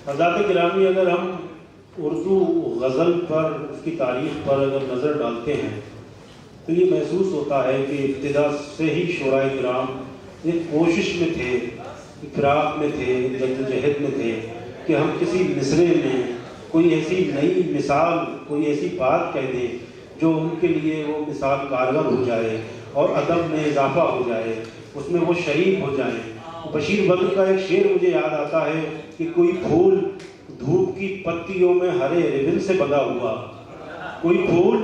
हज़रात गिरामी, अगर हम उर्दू गज़ल पर, उसकी तारीख़ पर अगर नज़र डालते हैं तो ये महसूस होता है कि इब्तिदा से ही शोराए किराम एक कोशिश में थे, इफ़रात में थे, जद्दोजहद में थे कि हम किसी मिसरे में कोई ऐसी नई मिसाल, कोई ऐसी बात कह दें जो उनके लिए वो मिसाल कारगर हो जाए और अदब में इजाफा हो जाए, उसमें वो शरीक हो जाए। बशीर बद्र का एक शेर मुझे याद आता है कि कोई फूल धूप की पत्तियों में हरे रिबन से बंधा हुआ, कोई फूल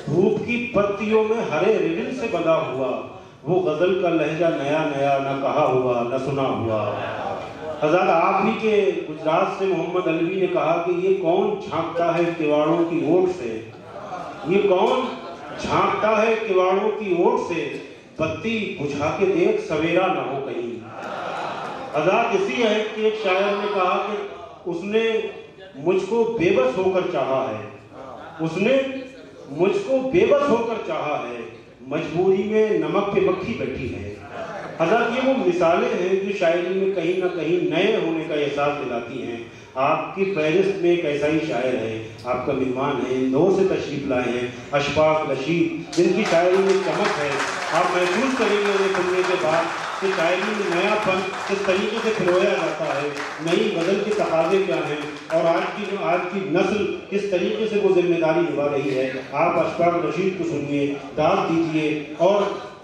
धूप की पत्तियों में हरे रिबन से बंधा हुआ, वो गज़ल का लहजा नया नया न कहा हुआ न सुना हुआ। हज़रत आप ही के गुजरात से मोहम्मद अलवी ने कहा कि ये कौन झांकता है किवाड़ों की ओट से, ये कौन झांकता है किवाड़ों की ओट से, बत्ती बुझा के देख सवेरा ना हो कहीं। हज़रत इसी है कि एक शायर ने कहा कि उसने मुझको बेबस होकर चाहा है, उसने मुझको बेबस होकर चाहा है, मजबूरी में नमक पे मक्खी बैठी है। हज़रत ये वो मिसालें हैं जो शायरी में कहीं ना कहीं नए होने का एहसास दिलाती हैं। आपकी फहरिस्त में एक ऐसा ही शायर है, आपका मेहमान है, इंदौर से तशरीफ़ लाए हैं, अशफाक रशीद, जिनकी शायरी में चमक है। आप महसूस करेंगे उन्हें सुनने के बाद कि शायरी में नयापन किस तरीके से पिरोया जाता है, नई गज़ल के तकाज़े क्या हैं और आज की नस्ल किस तरीके से वो जिम्मेदारी निभा रही है। आप अशफाक रशीद को सुनिए, दाद दीजिए और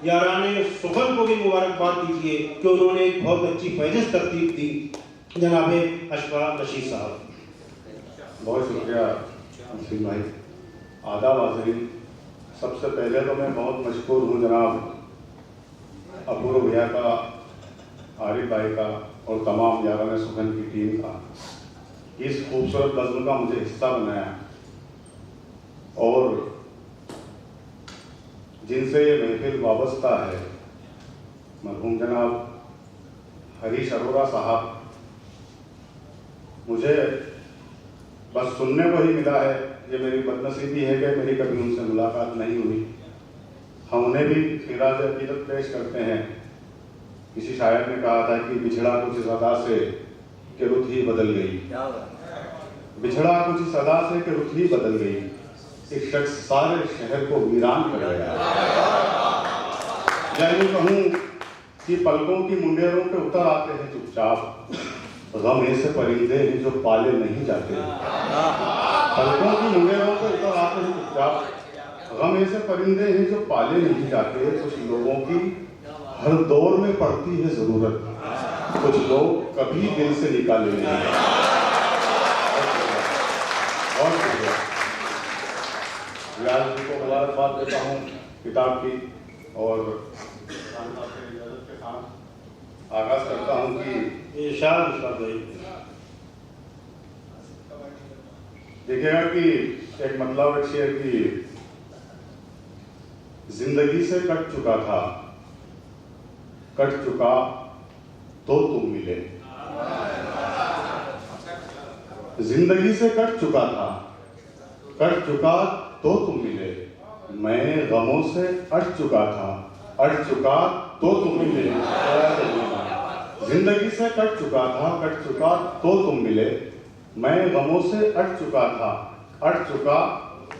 याराने सुखन को भी मुबारकबाद दीजिए कि उन्होंने एक बहुत अच्छी फहरिस्त तरतीब दी। जनाब अशफाक रशीद साहब। बहुत शुक्रिया मुस्लिम भाई। आदाब हाज़रीन, सबसे पहले तो मैं बहुत मशकूर हूँ जनाब अपूर्व भैया का, आरिफ भाई का और तमाम याराने सुखन की टीम का, इस खूबसूरत बज़्म का मुझे हिस्सा बनाया और जिनसे ये महफिल वाबस्ता है, मरहूम जनाब हरीश अरोड़ा साहब। मुझे बस सुनने को ही मिला है, ये मेरी बदनसीबी है कि मेरी कभी उनसे मुलाकात नहीं हुई। हम उन्हें भी खिराज अकीदत पेश करते हैं। किसी शायर ने कहा था कि बिछड़ा कुछ इस अदा से कि रुत ही बदल गई, बिछड़ा कुछ इस अदा से कि रुत ही बदल गई, एक शख्स सारे शहर को वीरान कर गया। या यूं कहूं कि पलकों की मुंडेरों पे उतर आते हैं चुपचाप, गम ऐसे परिंदे हैं जो पाले नहीं जाते। पलकों की मुंडेरों पे उतर आते हैं चुपचाप, गम ऐसे परिंदे हैं जो पाले नहीं जाते। कुछ लोगों की हर दौर में पड़ती है जरूरत, कुछ लोग कभी दिल से निकाले नहीं। और व्यास जी को मुबारकबाद देता हूँ किताब की और इजाजत के साथ आगाज करता हूँ कि इरशाद देखिएगा कि एक मतलब एक शेर की, जिंदगी से कट चुका था, कट चुका तो तुम मिले। जिंदगी से कट चुका था, कट चुका तो तुम मिले, मैं गमों से अट चुका था, अट चुका तो तुम मिले। जिंदगी से कट चुका था, कट चुका तो तुम मिले, मैं गमों से अट चुका था, अट चुका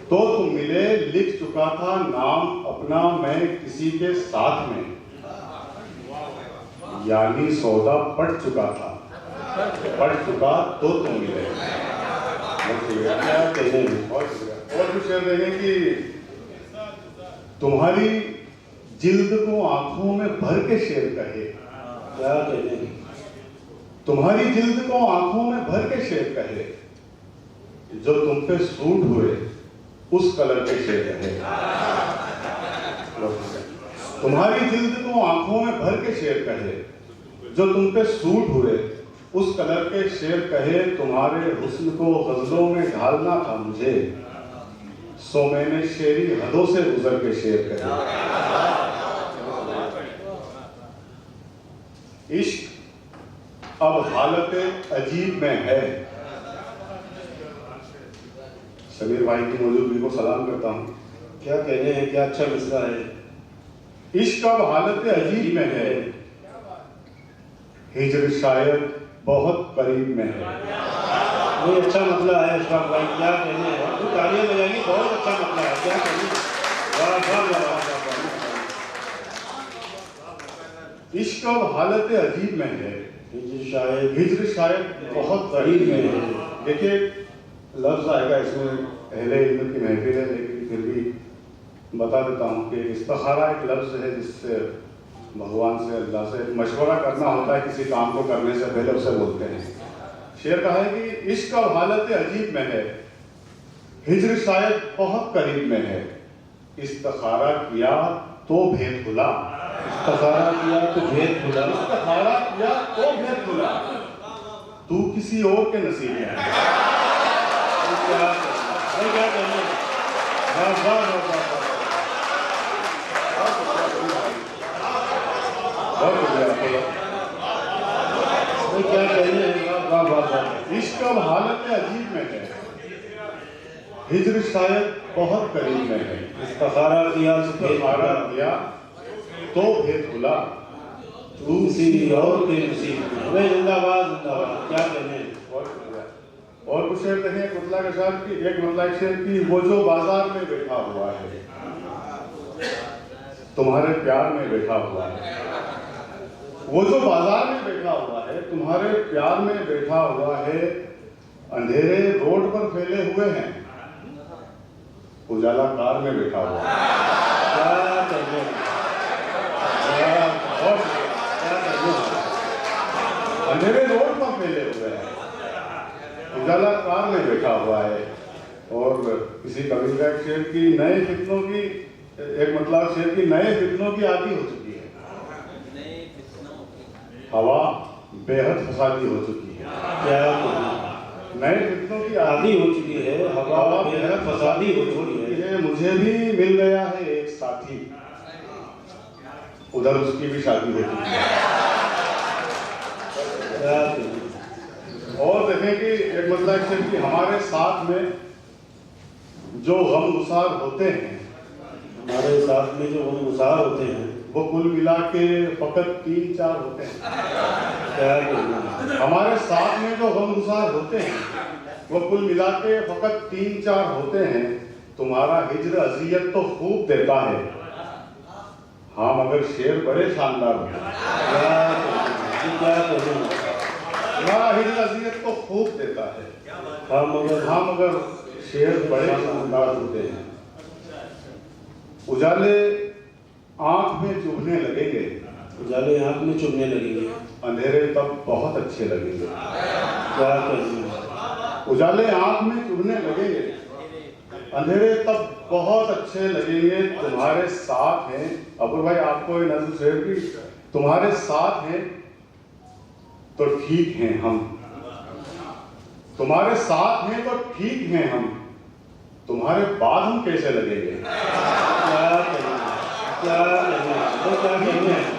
तो तुम मिले। लिख चुका था नाम अपना मैं किसी के साथ में, यानी सौदा पढ़ चुका था, पढ़ चुका तो तुम मिले। और कुछ शेर देंगे कि तुम्हारी जिल्द को आंखों में भर के शेर कहे, क्या कहते हैं, तुम्हारी जिल्द को आंखों में भर के शेर कहे, जो तुम पे सूट हुए उस कलर के शेर कहे। तुम्हारी जिल्द को आंखों में भर के शेर कहे, जो तुम पे सूट हुए उस कलर के शेर कहे। तुम्हारे हुस्न को गजलों में ढालना था मुझे, सो मैंने शेरी हदों से गुजर के शेर कहे। इश्क अब हालत अजीब में है। समीर भाई की मौजूदगी को सलाम करता हूँ। क्या कहने हैं, क्या अच्छा मिसरा है। इश्क अब हालत अजीब में है, हिजर शायद बहुत करीब में है। ये अच्छा मतला है अशफाक भाई, क्या कहने हैं, तो तालियां बजाएंगे, बहुत अच्छा मतला है, क्या कहने। वाह वाह वाह वाह वाह। इश्क अब हालत अजीब में है, शायद हिज्र शायद बहुत करीब में है। देखिए लफ्ज आएगा इसमें, अहले इल्म की महफिल है, लेकिन फिर भी बता देता हूँ कि इस्तिखारा एक लफ्ज है जिससे भगवान से, अल्लाह से मशवरा करना होता है, किसी काम को करने से पहले उसे बोलते हैं। शेर कहा है कि इश्क अब हालत अजीब में है, हिज्र शायद बहुत करीब में है, इस्तिखारा किया तो भेद खुला, इस्तिखारा किया तो भेद खुला, इस्तिखारा किया तो भेद खुला, तू किसी और के नसीब में है। क्या कहने। वाह वाह वाह वाह। क्या कहने हैं, वाह वाह वाह। इश्क अब हालत अजीब में है, हिज्र शायद बहुत करीब में है, इस्तिखारा किया तो भेद इस्तिखारा खुला, किया तो भेद खुला, तू किसी और के नसीब में। अरे जिंदाबाद जिंदाबाद, क्या कहने हैं। और कुछ शेर देखें कुतला के साथ की, एक मतलब शेर की, वो जो बाजार में बैठा हुआ है, तुम्हारे प्यार में बैठा हुआ है, वो जो बाजार में बैठा हुआ है, तुम्हारे प्यार में बैठा हुआ है, अंधेरे रोड पर फैले हुए हैं, उजाला कार में बैठा हुआ है। क्या कहने हैं। और क्या कहने हैं। अंधेरे रोड पर फैले हुए हैं, उजाला कार में बैठा हुआ है। और किसी कवि का एक शेर की, नए फितनों की, एक मतलब शेर की, नए फितनों की आदि हो चुकी है, हवा बेहद फसादी हो चुकी है। क्या कहने। नए फितनों की आदि हो चुकी है, हवा बेहद फसादी हो चुकी है। मुझे भी मिल गया है एक साथी, उधर उसकी भी शादी हो चुकी है। क्या कहने। और देखें कि एक मतलब शेर की, हमारे साथ में जो गमगुसार होते हैं, हमारे साथ में जो गमगुसार होते हैं, वो कुल मिला के फकत 3-4 होते हैं। क्या कहने। हमारे साथ में जो गमगुसार होते हैं, वो कुल मिला के फकत 3-4 होते हैं, तुम्हारा हिज्र अजियत तो खूब देता है, हाँ मगर शेर बड़े शानदार होते हैं। क्या कहने। तुम्हारा हिज्र अजियत तो खूब देता है, हाँ मगर शेर बड़े शानदार होते हैं। उजाले आंख में चुभने लगेंगे, उजाले आंख में चुभने लगेंगे, अंधेरे तब बहुत अच्छे लगेंगे। क्या कहने। उजाले आंख में चुभने लगेंगे, अंधेरे तब बहुत अच्छे लगेंगे, तुम्हारे साथ हैं। अबुर भाई आपको ये नज़्म शेर की, तुम्हारे साथ हैं तो ठीक हैं हम, तुम्हारे साथ हैं तो ठीक हैं हम, तुम्हारे बाद हम कैसे लगेंगे। क्या कहने। क्या कहने। तो क्या कहने हैं।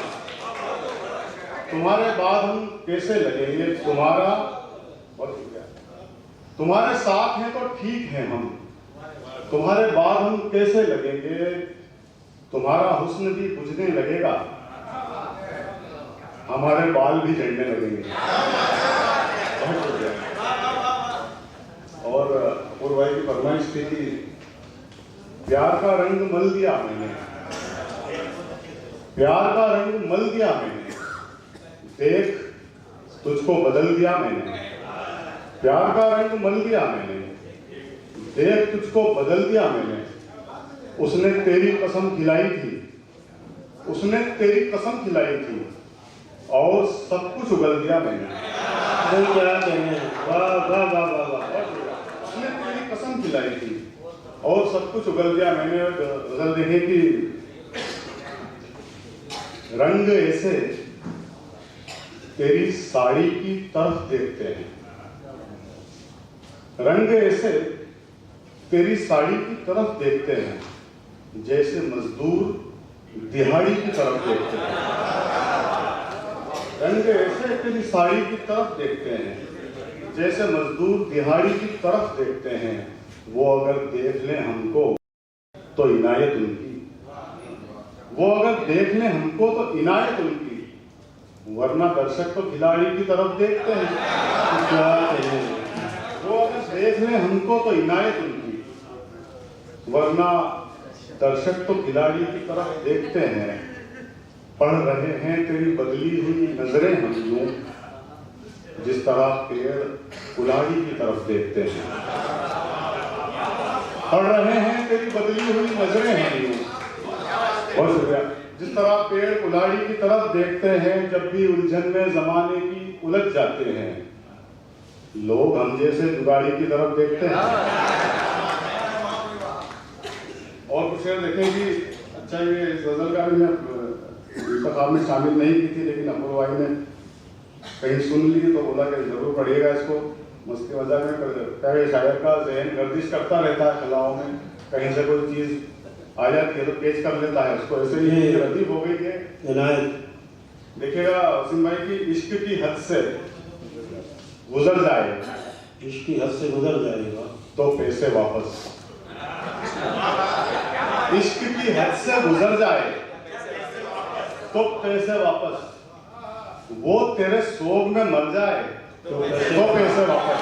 तुम्हारे बाद हम कैसे लगेंगे, तुम्हारा और तुम्हारे साथ हैं तो ठीक हैं हम, तुम्हारे बाद हम कैसे लगेंगे, तुम्हारा हुस्न भी बुझने लगेगा, हमारे बाल भी झड़ने लगेंगे। और अपूर भाई की फरमाइश थी कि प्यार का रंग मल दिया मैंने, प्यार का रंग मल दिया मैंने, देख तुझको बदल दिया मैंने, प्यार का रंग मल दिया मैंने, देख तुझको बदल दिया मैंने, उसने तेरी कसम खिलाई थी, उसने तेरी कसम खिलाई थी, और सब कुछ उगल दिया मैंने। तो क्या कहने। वाह वाह वाह वाह वाह। उसने तेरी कसम खिलाई थी और सब कुछ उगल दिया मैंने। गजल देखे कि रंग ऐसे तेरी साड़ी की तरफ देखते हैं, रंग ऐसे तेरी साड़ी की तरफ देखते हैं, जैसे मजदूर दिहाड़ी की तरफ देखते हैं। रंग ऐसे तेरी साड़ी की तरफ देखते हैं, जैसे मजदूर दिहाड़ी की तरफ देखते हैं, वो अगर देख लें हमको तो इनायत उनकी, वो अगर देख लें हमको तो इनायत उनकी, वरना दर्शक तो खिलाड़ी की तरफ देखते हैं। क्या कहने। वो देख ले हमको तो इनायत उनकी, वरना दर्शक तो खिलाड़ी की तरफ देखते हैं। पढ़ रहे हैं तेरी बदली हुई नजरें हम यूं, जिस तरह पेड़ कुल्हाड़ी की तरफ देखते हैं। पढ़ रहे हैं तेरी बदली हुई नजरें हैं यूं, बहुत शुक्रिया। जिस तरह पेड़ कुल्हाड़ी की तरफ देखते हैं जब भी उलझन में जमाने की उलझ जाते हैं, लोग हम जैसे जुगाड़ी की तरफ देखते हैं। और कुछ शेर देखें कि अच्छा, ये इस गजल का भी मैं इंतखाब में शामिल नहीं की थी, लेकिन अमर भाई ने कहीं सुन ली तो बोला कि जरूर पढ़िएगा इसको। मस्ती मजाक में क्या शायर का जहन गर्दिश करता रहता है कलाओं में, कहीं से कोई चीज आ जाती है तो पेश कर लेता है उसको, ऐसे ही रदीफ हो गई है। देखिएगा वसीम भाई की इश्क की हद से गुजर जाए, इश्क की हद से गुजर जाएगा तो पैसे वापस। इश्क की हद से गुजर जाए तो पैसे वापस, वो तेरे सोग में मर जाए तो पैसे वापस।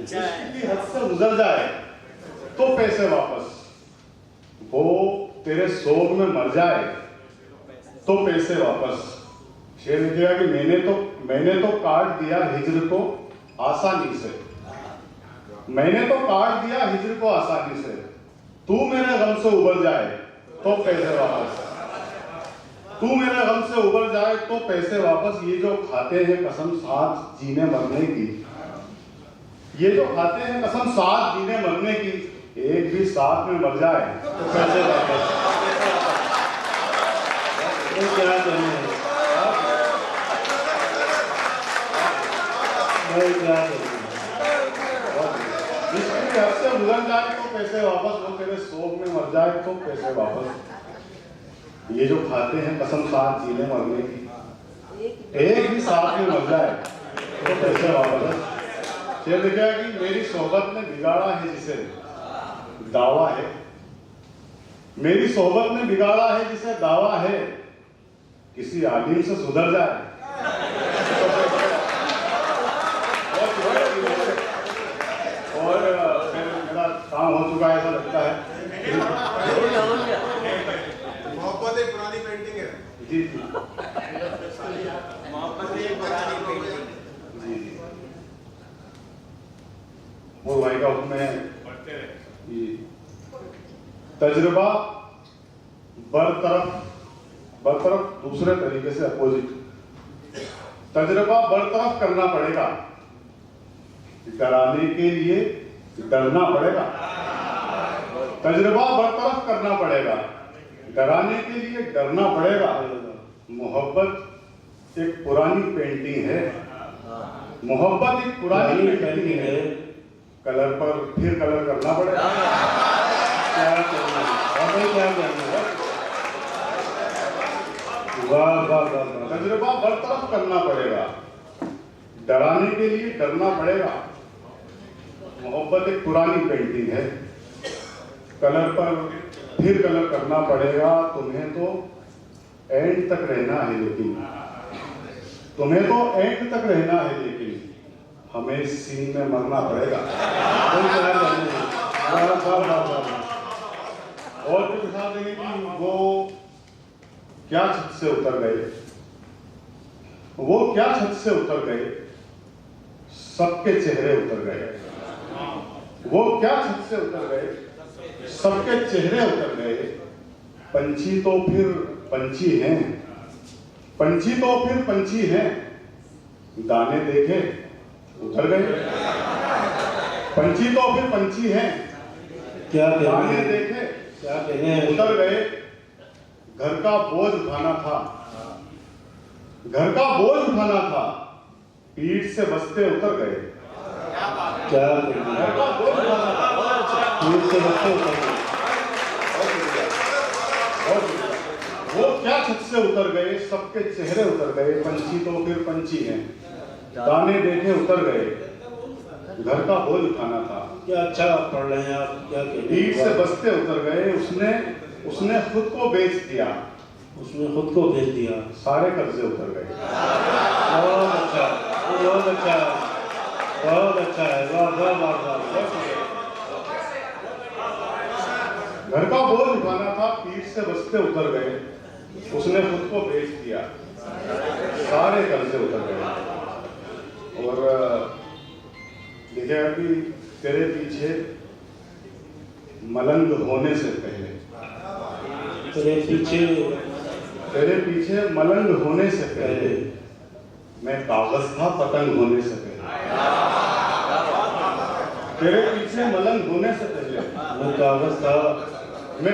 इश्क की हद से गुजर जाए तो पैसे वापस, वो तेरे सोग में मर जाए तो पैसे वापस। शेर लिखेगा कि मैंने तो काट दिया हिज्र को आसानी से, मैंने तो काट दिया हिज्र को आसानी से, तू मेरे गम से उबर जाए तो पैसे वापस। तू मेरे गम से उबर जाए तो पैसे वापस। ये जो खाते हैं कसम साथ जीने मरने की, ये जो खाते हैं कसम साथ जीने मरने की, एक भी साथ में मर जाए तो पैसे वापस। क्या करना है, क्या इसकी हद से गुजर जाए तो पैसे वापस, वो तेरे सोग में मर जाए तो पैसे वापस। ये जो खाते हैं कसम साथ जीने मरने की, एक भी साथ में मर जाए तो पैसे वापस। ये देखा कि मेरी सोहबत ने बिगाड़ा है जिसे दावा है, मेरी सोहबत ने बिगाड़ा है जिसे दावा है, किसी आलिम से सुधर जाए। और मेरा काम हो चुका है ऐसा लगता है। मोहब्बत एक पुरानी पेंटिंग है। जी मोहब्बत एक पुरानी पेंटिंग जी वो भाई का हुक्म है। तजुर्बा बरतरफ दूसरे तरीके से अपोजिट। तजुर्बा बरतरफ करना पड़ेगा, डराने के लिए डरना पड़ेगा। तजुर्बा बरतरफ करना पड़ेगा, डराने के लिए डरना पड़ेगा। मोहब्बत एक पुरानी पेंटिंग है, मोहब्बत एक पुरानी पेंटिंग है, कलर पर फिर कलर करना पड़ेगा। क्या करना है, तजुर्बा बरतरफ करना पड़ेगा, डराने के लिए डरना पड़ेगा। मोहब्बत एक पुरानी पेंटिंग है, कलर पर फिर कलर करना पड़ेगा। तुम्हें तो एंड तक रहना है, लेकिन तुम्हें तो एंड तक रहना है, लेकिन हमें इस सीन में मरना पड़ेगा। और फिर दिखा देंगे कि वो क्या छत से उतर गए, वो क्या छत से उतर गए, सबके चेहरे उतर गए। वो क्या छत से उतर गए, सबके चेहरे उतर गए। पंछी तो फिर पंछी हैं, पंछी तो फिर पंछी हैं, दाने देखे उतर गए। पंछी तो फिर पंछी हैं, क्या दाने कहने देखे क्या कहने उतर गए। घर का बोझ उठाना था, घर का बोझ उठाना था, पीठ से बस्ते उतर गए। क्या घर का बोझ उठाना था, वो क्या छत से उतर गए, सबके चेहरे उतर गए। पंछी तो फिर पंछी हैं, दाने देखे उतर गए। घर का बोझ उठाना था, क्या अच्छा पढ़ रहे हैं आप, क्या कहने पीठ से बस्ते उतर गए। उसने खुद को बेच दिया, उसने खुद को भेज दिया। सारे कर्जे उतर गए। बहुत अच्छा, बहुत अच्छा, बहुत अच्छा है, वाह वाह वाह वाह। घर का बोझ उठाना था, पीठ से बस्ते उतर गए, उसने खुद को बेच दिया, सारे कर्जे उतर गए। और देखिए कि तेरे पीछे मलंग होने से पहले, तेरे पीछे मलंग होने से पहले मैं कागज था पतंग होने से पहले। तेरे पीछे मलंग होने से पहले मैं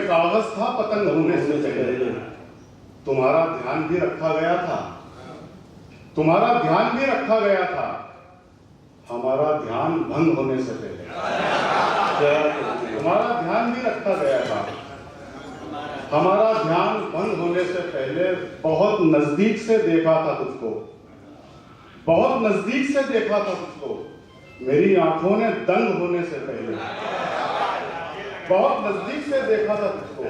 कागज था पतंग होने से पहले। तुम्हारा ध्यान भी रखा गया था, तुम्हारा ध्यान भी रखा गया था, हमारा ध्यान भंग होने से पहले। तुम्हारा ध्यान भी रखा गया था, हमारा ध्यान भंग होने से पहले। बहुत नजदीक से देखा था तुझको, बहुत नजदीक से देखा था तुझको, मेरी आंखों ने दंग होने से पहले। बहुत नजदीक से देखा था तुझको,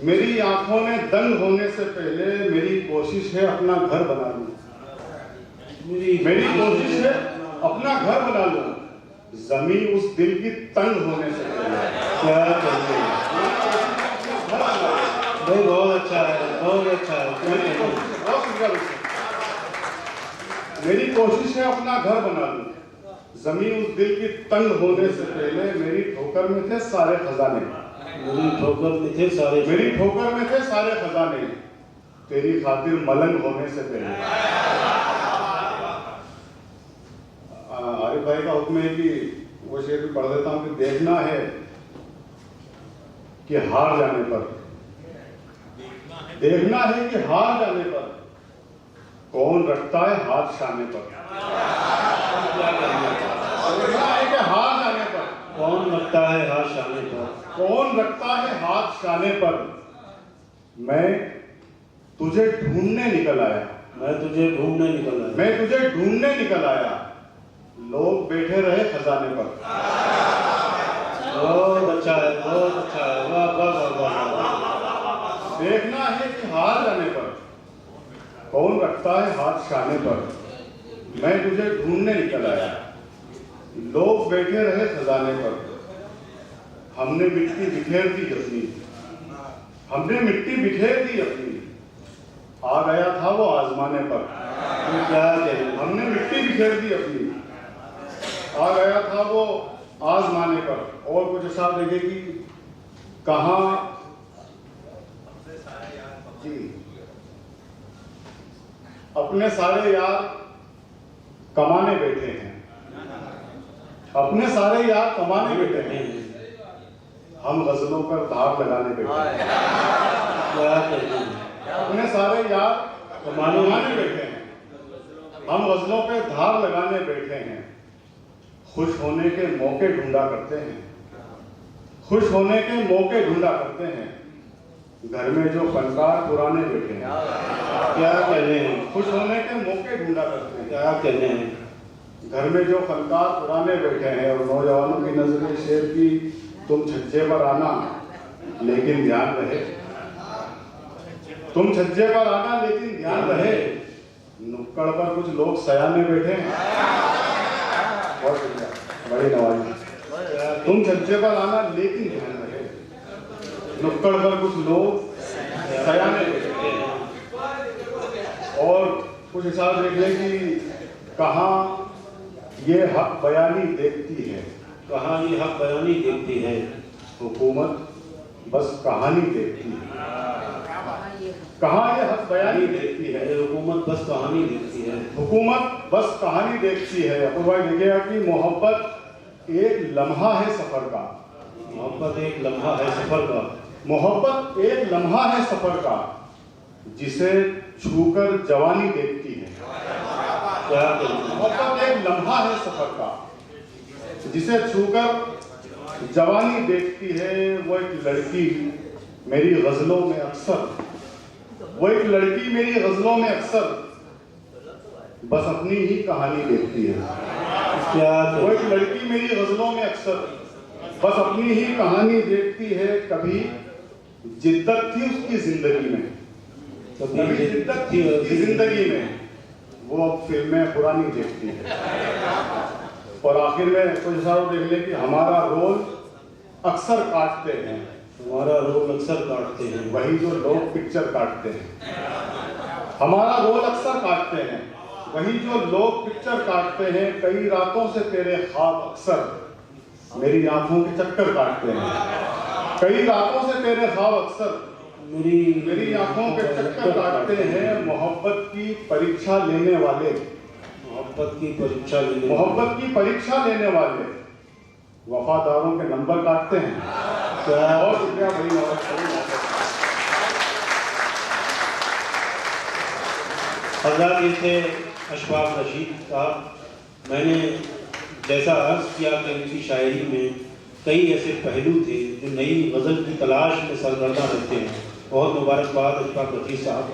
मेरी आंखों ने दंग होने से पहले। मेरी कोशिश है अपना घर बना लूं, मेरी कोशिश है अपना घर बना लूं, जमीन उस दिल की तंग होने से पहले। क्या चाहिए भाई, बहुत अच्छा है, बहुत अच्छा है। मेरी कोशिश है अपना घर बना लूं, जमीन उस दिल की तंग होने से पहले। मेरी ठोकर में थे सारे खजाने, मेरी ठोकर में थे सारे, मेरी ठोकर में थे सारे खजाने, तेरी खातिर मलंग होने से पहले। आरिफ भाई का हुक्म है कि वो शेर भी पढ़ देता हूं कि देखना है कि हार जाने पर, देखना है कि हार जाने पर कौन रखता है हाथ शाने पर। देखना है कि हार जाने पर कौन रखता है हाथ शाने पर, कौन रखता है हाथ शाने पर। मैं तुझे ढूंढने निकल आया, मैं तुझे ढूंढने निकल आया, मैं तुझे ढूंढने निकल आया, लोग बैठे रहे खजाने पर। बहुत अच्छा है, बहुत अच्छा है, वाह वाह वाह वाह। देखना है कि हार जाने पर कौन रखता है हाथ शाने पर। मैं तुझे ढूंढने निकल आया, लोग बैठे रहे खजाने पर। हमने मिट्टी बिखेर दी अपनी, हमने मिट्टी बिखेर दी अपनी, आ गया था वो आजमाने पर। क्या कहें, हमने मिट्टी बिखेर दी अपनी, आ गया था वो आजमाने पर। और कुछ ऐसा देखे कि कहाँ जी अपने सारे यार कमाने बैठे हैं, अपने सारे यार कमाने बैठे हैं, हम गजलों पर धार लगाने बैठे हैं। क्या कहें, अपने सारे यार कमाने बैठे हैं, हम गजलों पे धार लगाने बैठे हैं। खुश होने के मौके ढूंढा करते हैं, खुश होने के मौके ढूंढा करते हैं, घर में जो फनकार पुराने बैठे हैं। क्या कहने हैं, खुश होने के मौके ढूंढा करते हैं, क्या कहने हैं, घर में जो फनकार पुराने बैठे हैं। और नौजवानों की नजरें शेर की, तुम छज्जे पर आना लेकिन ध्यान रहे, तुम छज्जे पर आना लेकिन ध्यान रहे, नुक्कड़ पर कुछ लोग सयाने बैठे हैं। बहुत बढ़िया, बड़ी नवाजी। तुम छज्जे पर आना लेकिन ध्यान रहे, नुक्कड़ पर कुछ लोग सयाने बैठे हैं। और कुछ हिसाब देख लें कि कहाँ ये हक बयानी देखती है, कहाँ ये हक बयानी देखती है, हुकूमत बस कहानी देखती है। कहाँ ये हक बयानी देखती है, ये हुकूमत बस कहानी देखती है, हुकूमत बस कहानी देखती है। अपूर्व भाई देखिएगा कि मोहब्बत एक लम्हा है सफर का, मोहब्बत एक लम्हा है सफर का, मोहब्बत एक लम्हा है सफर का, जिसे छूकर जवानी देखती है। क्या कहें, मोहब्बत एक लम्हा है सफर का, जिसे छूकर जवानी देखती है। वो एक लड़की मेरी गजलों में अक्सर, वो एक लड़की मेरी गजलों में अक्सर बस अपनी ही कहानी देखती है। क्या वो एक लड़की मेरी गजलों में अक्सर बस अपनी ही कहानी देखती है। कभी जिद्दत थी उसकी जिंदगी में, कभी जिद्दत थी उसकी जिंदगी में, वो अब फिल्में पुरानी देखती है। और आखिर में कुछ सारों देख ले कि हमारा रोल अक्सर काटते हैं, हमारा रोल अक्सर काटते हैं, वही जो लोग पिक्चर काटते हैं। हमारा रोल अक्सर काटते हैं, वही जो लोग पिक्चर काटते हैं। कई रातों से तेरे ख्वाब अक्सर मेरी आंखों के चक्कर काटते हैं। कई रातों से तेरे ख्वाब अक्सर मेरी आंखों के चक्कर काटते हैं। मोहब्बत की परीक्षा लेने वाले, मोहब्बत की परीक्षा लेने मोहब्बत की परीक्षा लेने वाले वफादारों के नंबर काटते हैं। बहुत शुक्रिया बड़ी मोहब्बत। हज़रत ये थे अशफाक रशीद साहब। मैंने जैसा अर्ज किया कि उनकी शायरी में कई ऐसे पहलू थे जो नई गज़ल की तलाश में सरगर्दा रहते हैं। बहुत मुबारकबाद अशफाक रशीद साहब।